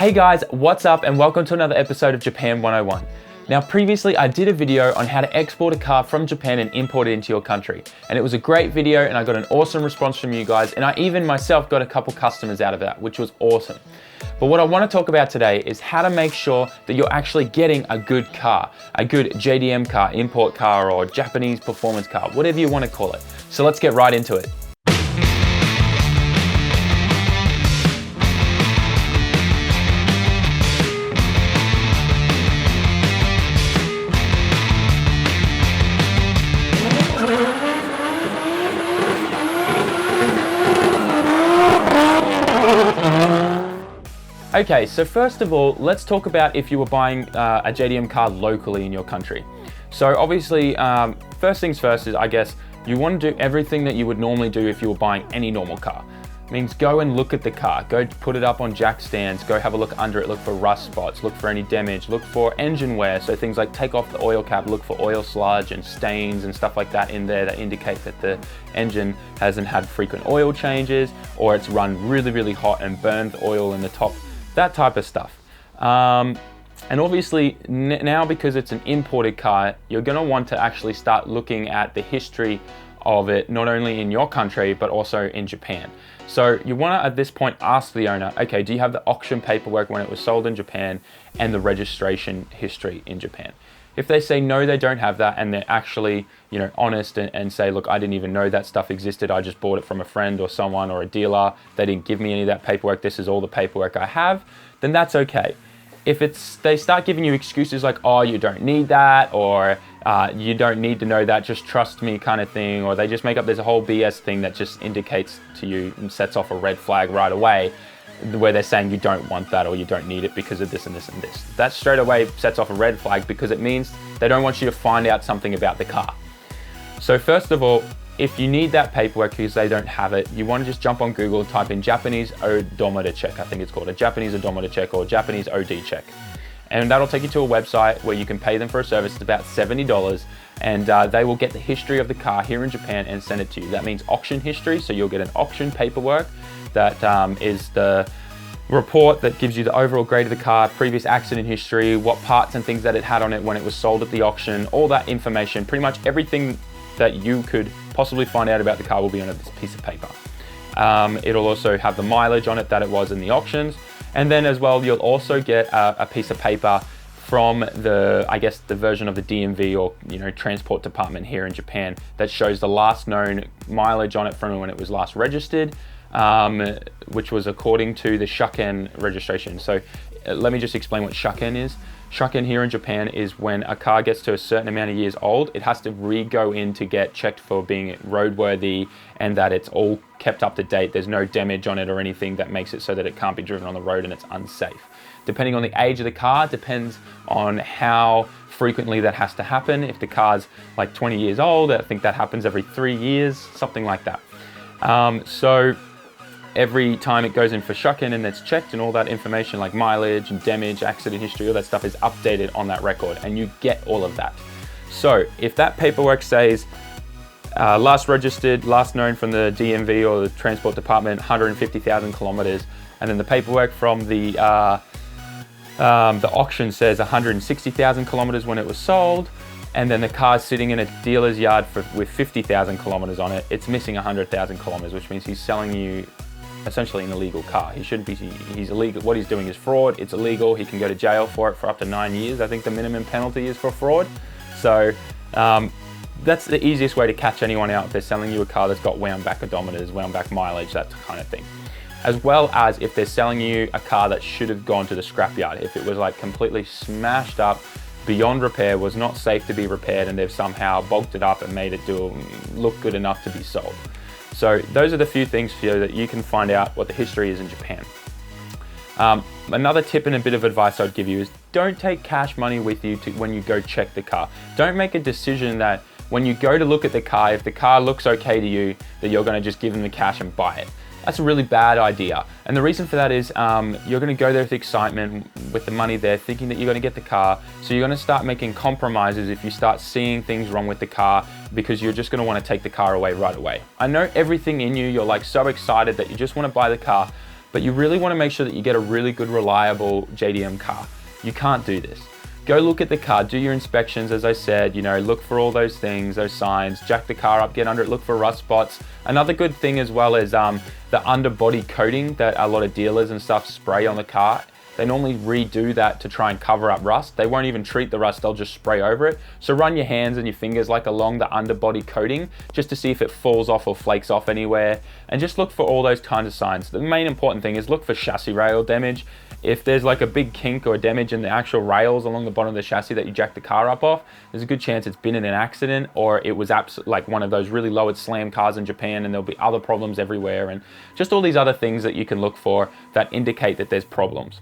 Hey guys, what's up and welcome to another episode of Japan 101. Now previously I did a video on how to export a car from Japan and import it into your country. And it was a great video and I got an awesome response from you guys, and I even myself got a couple customers out of that, which was awesome. But what I want to talk about today is how to make sure that you're actually getting a good car, a good JDM car, import car, or Japanese performance car, whatever you want to call it. So let's get right into it. Okay, so first of all, let's talk about if you were buying a JDM car locally in your country. So obviously, first things first is, I guess, you want to do everything that you would normally do if you were buying any normal car. It means go and look at the car, go put it up on jack stands, go have a look under it, look for rust spots, look for any damage, look for engine wear. So things like take off the oil cap, look for oil sludge and stains and stuff like that in there that indicate that the engine hasn't had frequent oil changes, or it's run really hot and burned the oil in the top. That type of stuff. And obviously now, because it's an imported car, you're gonna want to actually start looking at the history of it, not only in your country, but also in Japan. So you wanna, at this point, ask the owner, okay, do you have the auction paperwork when it was sold in Japan and the registration history in Japan? If they say no, they don't have that, and they're actually, honest and say, look, I didn't even know that stuff existed. I just bought it from a friend or someone or a dealer. They didn't give me any of that paperwork. This is all the paperwork I have. Then that's okay. If they start giving you excuses like, oh, you don't need that, or you don't need to know that, just trust me kind of thing, or they just make up this whole BS thing that just indicates to you and sets off a red flag right away, where they're saying you don't want that or you don't need it because of this and this and this. That straight away sets off a red flag, because it means they don't want you to find out something about the car. So first of all, if you need that paperwork because they don't have it, you want to just jump on Google, type in Japanese odometer check. I think it's called a Japanese odometer check or Japanese OD check. And that'll take you to a website where you can pay them for a service. It's about $70, and they will get the history of the car here in Japan and send it to you. That means auction history, so you'll get an auction paperwork that is the report that gives you the overall grade of the car, previous accident history, what parts and things that it had on it when it was sold at the auction, all that information, pretty much everything that you could possibly find out about the car will be on this piece of paper. It'll also have the mileage on it that it was in the auctions. And then as well, you'll also get a piece of paper from the version of the DMV or transport department here in Japan that shows the last known mileage on it from when it was last registered, which was according to the Shuken registration. So let me just explain what Shuken is. Shuken here in Japan is when a car gets to a certain amount of years old, it has to re-go in to get checked for being roadworthy and that it's all kept up to date. There's no damage on it or anything that makes it so that it can't be driven on the road and it's unsafe. Depending on the age of the car, depends on how frequently that has to happen. If the car's like 20 years old, I think that happens every 3 years, something like that. So every time it goes in for Shuken and it's checked, and all that information like mileage and damage, accident history, all that stuff is updated on that record, and you get all of that. So if that paperwork says last registered, last known from the DMV or the transport department, 150,000 kilometers, and then the paperwork from the auction says 160,000 kilometers when it was sold, and then the car's sitting in a dealer's yard with 50,000 kilometers on it, it's missing 100,000 kilometers, which means he's selling you essentially an illegal car. He shouldn't be, he's illegal. What he's doing is fraud. It's illegal. He can go to jail for it for up to 9 years. I think the minimum penalty is for fraud. So that's the easiest way to catch anyone out if they're selling you a car that's got wound back odometers, wound back mileage, that kind of thing. As well as if they're selling you a car that should have gone to the scrapyard. If it was like completely smashed up, beyond repair, was not safe to be repaired, and they've somehow bulked it up and made it look good enough to be sold. So those are the few things for you that you can find out what the history is in Japan. Another tip and a bit of advice I'd give you is don't take cash money with you when you go check the car. Don't make a decision that when you go to look at the car, if the car looks okay to you, that you're going to just give them the cash and buy it. That's a really bad idea. And the reason for that is you're going to go there with excitement, with the money there, thinking that you're going to get the car. So you're going to start making compromises if you start seeing things wrong with the car, because you're just going to want to take the car away right away. I know everything in you, you're like so excited that you just want to buy the car, but you really want to make sure that you get a really good, reliable JDM car. You can't do this. Go look at the car, do your inspections, as I said, you know, look for all those things, those signs, jack the car up, get under it, look for rust spots. Another good thing as well is the underbody coating that a lot of dealers and stuff spray on the car. They normally redo that to try and cover up rust. They won't even treat the rust, they'll just spray over it. So run your hands and your fingers like along the underbody coating just to see if it falls off or flakes off anywhere. And just look for all those kinds of signs. The main important thing is look for chassis rail damage. If there's like a big kink or damage in the actual rails along the bottom of the chassis that you jacked the car up off, there's a good chance it's been in an accident, or it was like one of those really lowered slam cars in Japan, and there'll be other problems everywhere, and just all these other things that you can look for that indicate that there's problems.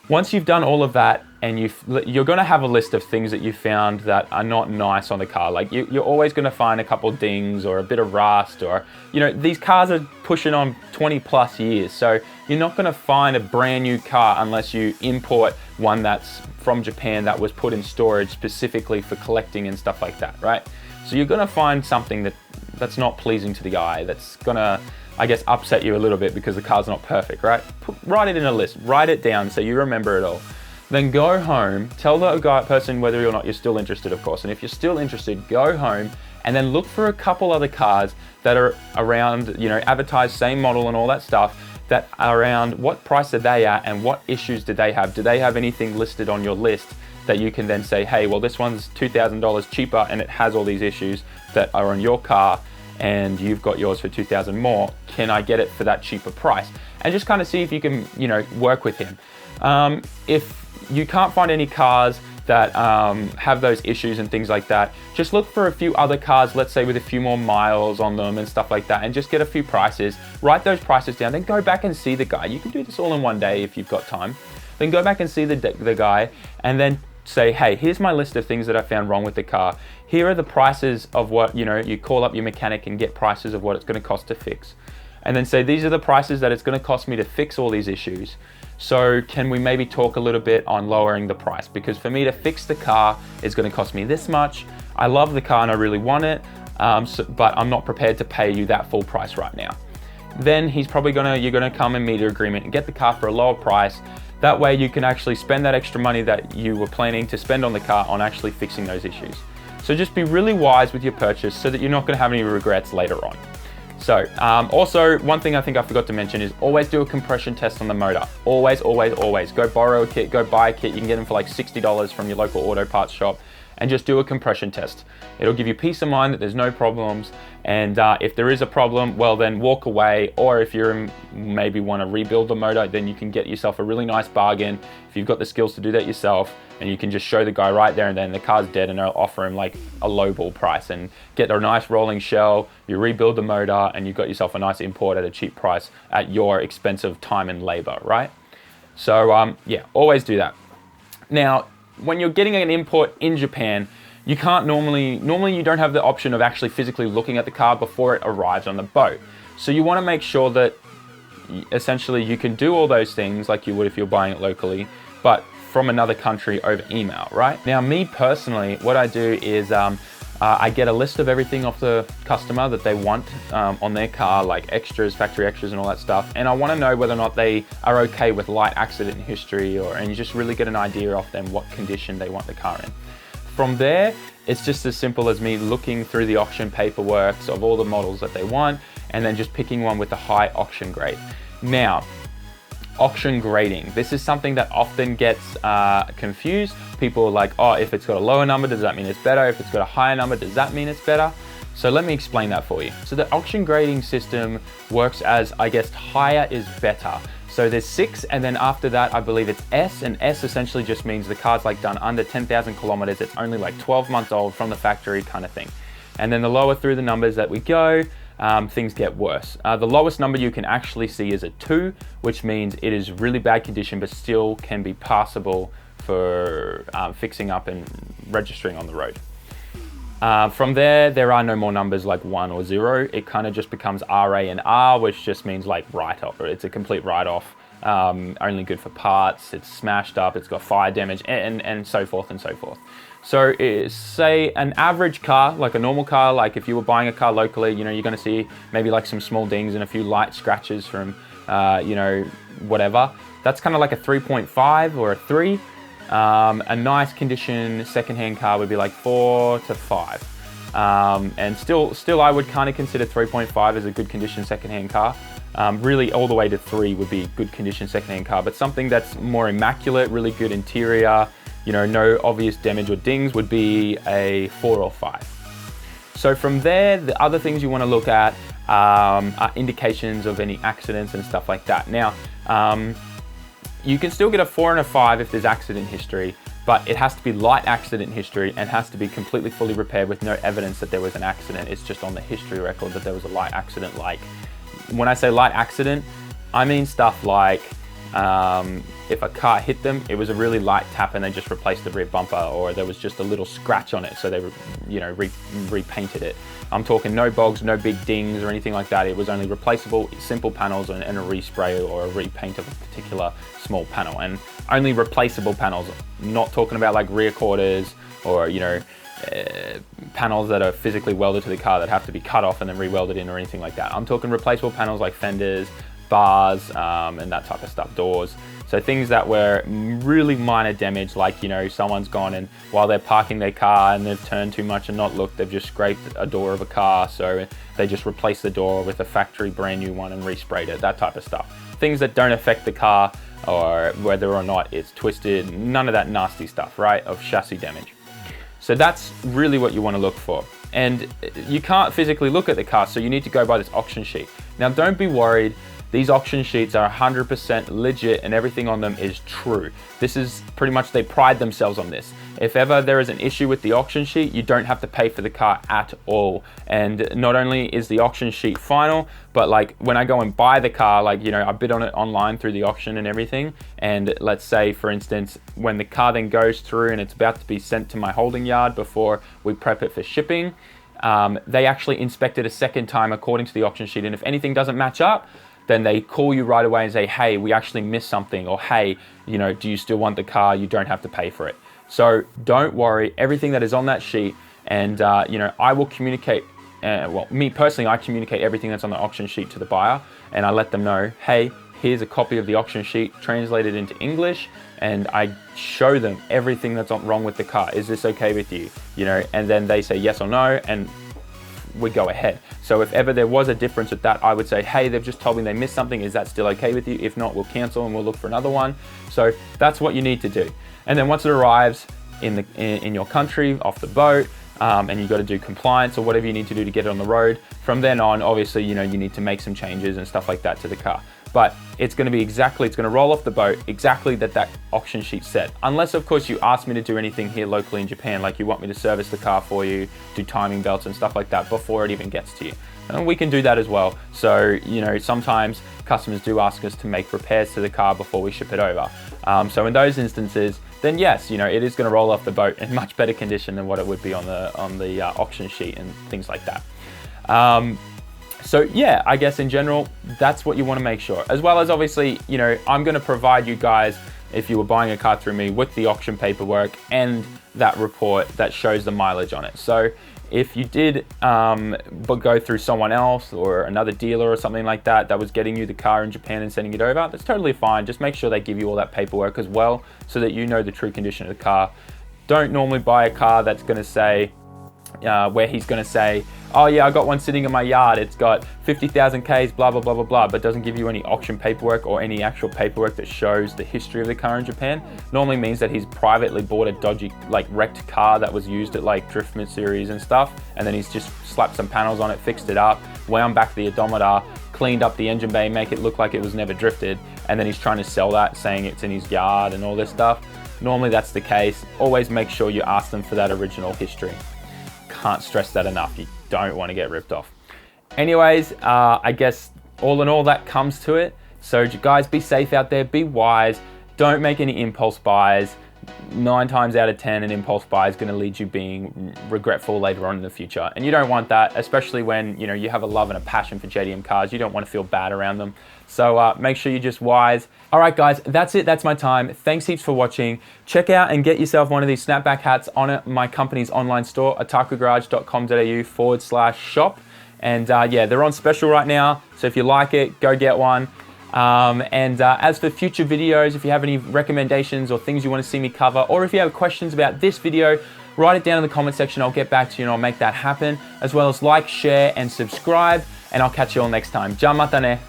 Once you've done all of that, and you're going to have a list of things that you found that are not nice on the car. Like you're always going to find a couple dings or a bit of rust, or, you know, these cars are pushing on 20 plus years. So you're not going to find a brand new car unless you import one that's from Japan that was put in storage specifically for collecting and stuff like that, right? So you're going to find something that's not pleasing to the eye, that's going to, I guess, upset you a little bit because the car's not perfect, right? Write it in a list, write it down so you remember it all. Then go home, tell the person whether or not you're still interested, of course. And if you're still interested, go home and then look for a couple other cars that are around, you know, advertised, same model and all that stuff, that are around what price are they at and what issues do they have? Do they have anything listed on your list that you can then say, hey, well, this one's $2,000 cheaper and it has all these issues that are on your car, and you've got yours for $2,000 more. Can I get it for that cheaper price? And just kind of see if you can, you know, work with him. If you can't find any cars that have those issues and things like that, just look for a few other cars, let's say with a few more miles on them and stuff like that, and just get a few prices, write those prices down, then go back and see the guy. You can do this all in one day if you've got time. Then go back and see the guy, and then say, hey, here's my list of things that I found wrong with the car. Here are the prices of what, you know, you call up your mechanic and get prices of what it's going to cost to fix. And then say, these are the prices that it's going to cost me to fix all these issues. So can we maybe talk a little bit on lowering the price? Because for me to fix the car is going to cost me this much. I love the car and I really want it, but I'm not prepared to pay you that full price right now. Then he's probably you're gonna come and meet an agreement and get the car for a lower price. That way you can actually spend that extra money that you were planning to spend on the car on actually fixing those issues. So just be really wise with your purchase so that you're not gonna have any regrets later on. So also, one thing I think I forgot to mention is always do a compression test on the motor. Always, always, always. Go borrow a kit, go buy a kit. You can get them for like $60 from your local auto parts shop, and just do a compression test. It'll give you peace of mind that there's no problems. And if there is a problem, well then walk away. Or if you maybe want to rebuild the motor, then you can get yourself a really nice bargain if you've got the skills to do that yourself, and you can just show the guy right there and then the car's dead, and they'll offer him like a lowball price and get a nice rolling shell. You rebuild the motor and you've got yourself a nice import at a cheap price at your expensive time and labor, right? So yeah, always do that. Now, when you're getting an import in Japan, you can't normally you don't have the option of actually physically looking at the car before it arrives on the boat. So you want to make sure that essentially you can do all those things like you would if you're buying it locally, but from another country over email, right? Now, me personally, what I do is I get a list of everything off the customer that they want on their car, like extras, factory extras and all that stuff. And I want to know whether or not they are okay with light accident history, and you just really get an idea off them what condition they want the car in. From there, it's just as simple as me looking through the auction paperwork of all the models that they want, and then just picking one with the high auction grade. Now, auction grading. This is something that often gets confused. People are like, oh, if it's got a lower number, does that mean it's better? If it's got a higher number, does that mean it's better? So let me explain that for you. So the auction grading system works as, I guess, higher is better. So there's 6, and then after that, I believe it's S, and S essentially just means the car's like done under 10,000 kilometers. It's only like 12 months old from the factory kind of thing. And then the lower through the numbers that we go, things get worse. The lowest number you can actually see is a 2, which means it is really bad condition, but still can be passable for fixing up and registering on the road. From there are no more numbers like 1 or 0. It kind of just becomes RA and R, which just means like write-off, or it's a complete write-off. Only good for parts, it's smashed up, it's got fire damage, and so forth and so forth. So say an average car, like a normal car, like if you were buying a car locally, you know, you're gonna see maybe like some small dings and a few light scratches from you know, whatever. That's kind of like a 3.5 or a 3. A nice condition secondhand car would be like 4 to 5. And still I would kind of consider 3.5 as a good condition secondhand car. Really all the way to 3 would be good condition secondhand car, but something that's more immaculate, really good interior, you know, no obvious damage or dings would be a 4 or 5. So from there, the other things you want to look at are indications of any accidents and stuff like that. Now, you can still get a 4 and a 5 if there's accident history, but it has to be light accident history and has to be completely fully repaired with no evidence that there was an accident. It's just on the history record that there was a light accident. Like, when I say light accident, I mean stuff like if a car hit them, it was a really light tap and they just replaced the rear bumper, or there was just a little scratch on it, so they, you know, repainted it. I'm talking no bogs, no big dings or anything like that. It was only replaceable, simple panels and a respray or a repaint of a particular small panel, and only replaceable panels. Not talking about like rear quarters or, you know, panels that are physically welded to the car that have to be cut off and then re-welded in or anything like that. I'm talking replaceable panels like fenders, bars, and that type of stuff, doors. So things that were really minor damage, like, you know, someone's gone and while they're parking their car and they've turned too much and not looked, they've just scraped a door of a car, so they just replaced the door with a factory brand new one and resprayed it, that type of stuff. Things that don't affect the car or whether or not it's twisted, none of that nasty stuff, right, of chassis damage. So that's really what you want to look for. And you can't physically look at the car, so you need to go by this auction sheet. Now, don't be worried. These auction sheets are 100% legit and everything on them is true. This is pretty much, they pride themselves on this. If ever there is an issue with the auction sheet, you don't have to pay for the car at all. And not only is the auction sheet final, but like when I go and buy the car, like, you know, I bid on it online through the auction and everything. And let's say, for instance, when the car then goes through and it's about to be sent to my holding yard before we prep it for shipping, they actually inspect it a second time according to the auction sheet. And if anything doesn't match up, then they call you right away and say, hey, we actually missed something, or hey, you know, do you still want the car? You don't have to pay for it. So don't worry, everything that is on that sheet, and you know, I will communicate, well, me personally, I communicate everything that's on the auction sheet to the buyer, and I let them know, hey, here's a copy of the auction sheet translated into English, and I show them everything that's wrong with the car. Is this okay with you? You know, and then they say yes or no, and we go ahead. So if ever there was a difference with that, I would say, hey, they've just told me they missed something. Is that still okay with you? If not, we'll cancel and we'll look for another one. So that's what you need to do. And then once it arrives in your country, off the boat, and you've got to do compliance or whatever you need to do to get it on the road, from then on, obviously, you know, you need to make some changes and stuff like that to the car. But it's going to be exactly, it's going to roll off the boat exactly that auction sheet said. Unless, of course, you ask me to do anything here locally in Japan, like you want me to service the car for you, do timing belts and stuff like that before it even gets to you. And we can do that as well. So, you know, sometimes customers do ask us to make repairs to the car before we ship it over. So in those instances, then yes, you know, it is going to roll off the boat in much better condition than what it would be on the auction sheet and things like that. So yeah, I guess in general, that's what you want to make sure. As well as obviously, you know, I'm going to provide you guys, if you were buying a car through me, with the auction paperwork and that report that shows the mileage on it. So if you did go through someone else or another dealer or something like that that was getting you the car in Japan and sending it over, that's totally fine. Just make sure they give you all that paperwork as well so that you know the true condition of the car. Don't normally buy a car that's going to say, where he's going to say, oh yeah, I got one sitting in my yard, it's got 50,000 Ks, blah, blah, blah, blah, blah, but doesn't give you any auction paperwork or any actual paperwork that shows the history of the car in Japan. Normally means that he's privately bought a dodgy, like, wrecked car that was used at like Driftman series and stuff, and then he's just slapped some panels on it, fixed it up, wound back the odometer, cleaned up the engine bay, make it look like it was never drifted, and then he's trying to sell that, saying it's in his yard and all this stuff. Normally that's the case. Always make sure you ask them for that original history. Can't stress that enough. You don't want to get ripped off. Anyways, I guess all in all that comes to it. So guys, be safe out there, be wise, don't make any impulse buys. 9 times out of 10, an impulse buy is going to lead you being regretful later on in the future. And you don't want that, especially when, you know, you have a love and a passion for JDM cars. You don't want to feel bad around them. So make sure you're just wise. All right, guys, that's it. That's my time. Thanks heaps for watching. Check out and get yourself one of these snapback hats on my company's online store, otakugarage.com.au/shop. And yeah, they're on special right now. So if you like it, go get one. As for future videos, if you have any recommendations or things you want to see me cover, or if you have questions about this video, write it down in the comment section. I'll get back to you and I'll make that happen, as well as like, share, and subscribe. And I'll catch you all next time. Ja mata ne.